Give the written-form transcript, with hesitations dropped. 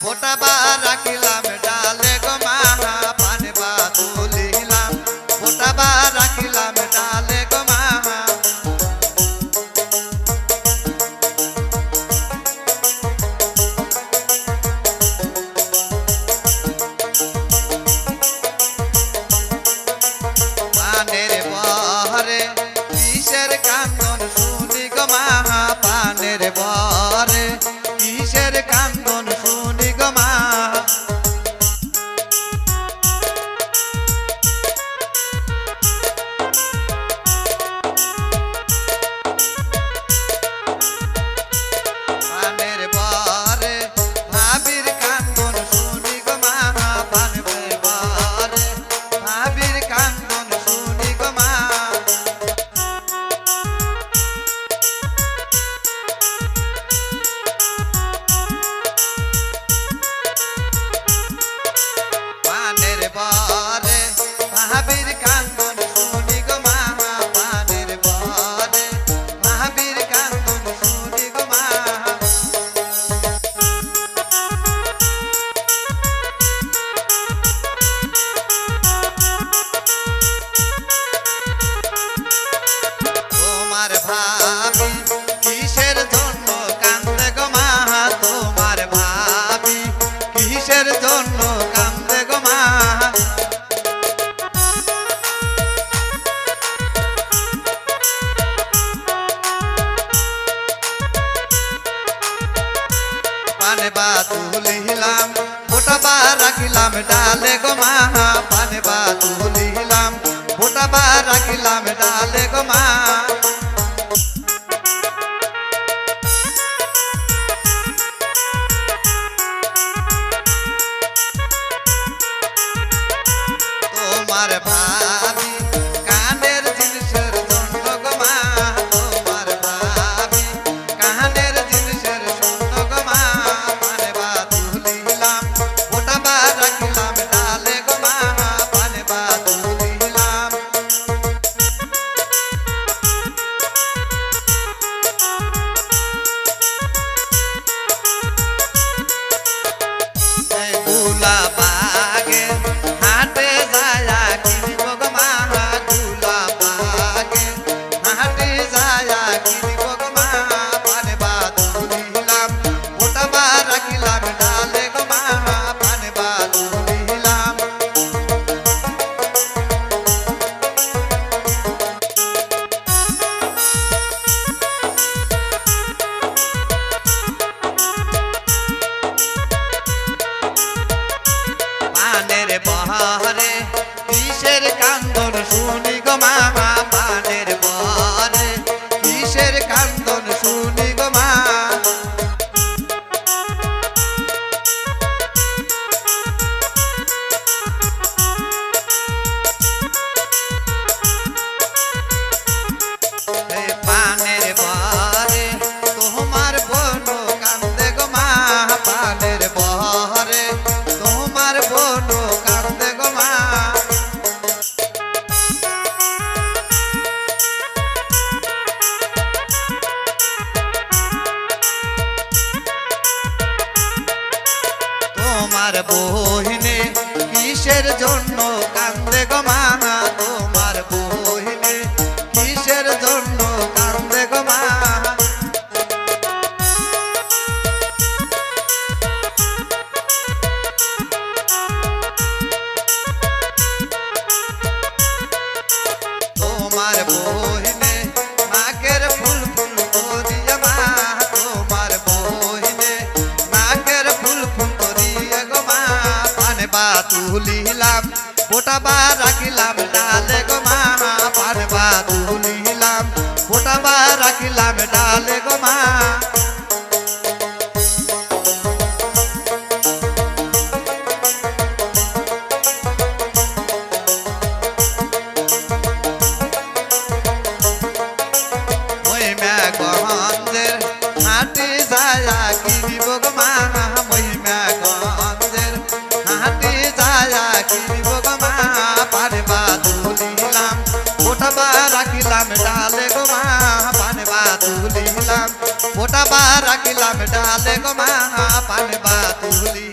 ফোটাবা রাখিলাম ডালে গো মা পানে বা তুলিলাম ফোটাবা রাখিলাম ডালে গো মা পানের বহরে কিসের কান্দন শুনি গো মা পানের বহরে কিসের কান্দন শুনি গো মা পানের বহরে ভাবির কান্দন শুনি গো মা পানের বহরে ভাবির কান্দন শুনি গো মা পানের বরে মহাবীর কান্দন শুনি গো মা পানের বরে মহাবীর কান্দন শুনি গো মা তোমার ভাবি কিসের জন্য কান্দে গো মা তোমার ভাবি কিসের জন্য কান্দে গো মা পানে বা তুলিলাম ফোটাবা রাখিলাম ডালে গো মা পানে বা তুলিলাম ফোটাবা রাখিলাম ডালে গো মা তোমার ভাবি কানের জিনিসের জন্য গো মা তোমার ভাবি কানের জিনিসের জন্য গো মা পানে বা তুলিলাম ফোটাবা রাখিলাম ডালে গো মা পানে বা তুলিলাম গুলা বাগে হাটে যায়া কিনিব গো মা গুলা বাগে হাটে যায়া কিনিব গো মা পানে বা তুলিলাম ফোটাবা রাখিলাম ডালে গো মা পানে বা তুলিলাম পানের বহরে কিসের কান্দন শুনি গো মা পানের বহরে কিসের কান্দন শুনি গো মা পানের বহরে তোমার বোন কান্দে গো মা পানের বহরে তোমার বোন কান্দে গো মা তোমার বহিনে কিসের জন্য কান্দে গো মা তোমার বহিনে কিসের জন্য কান্দে গো মা তোমার বহিনে নাকের ফুল ফুল করিয়া মা তোমার বহিনে নাকের ফুল ফুল করিয়া গো মা পানে বা তুলিলাম ফোটাবা রাখিলাম ডালে গো মা পানে বা তুলিলাম ফোটাবা রাখিলাম ডালে গো মা গঞ্জের হাটে যায়া কিনিব গো মা মহিমা গঞ্জের হাটে যায়া কিনিব গো মা পানে বা তুলিলাম ফোটাবা রাখিলাম ডালে গো মা পানে বা তুলিলাম ফোটাবা রাখিলাম ডালে গো মা পানে বা তুলি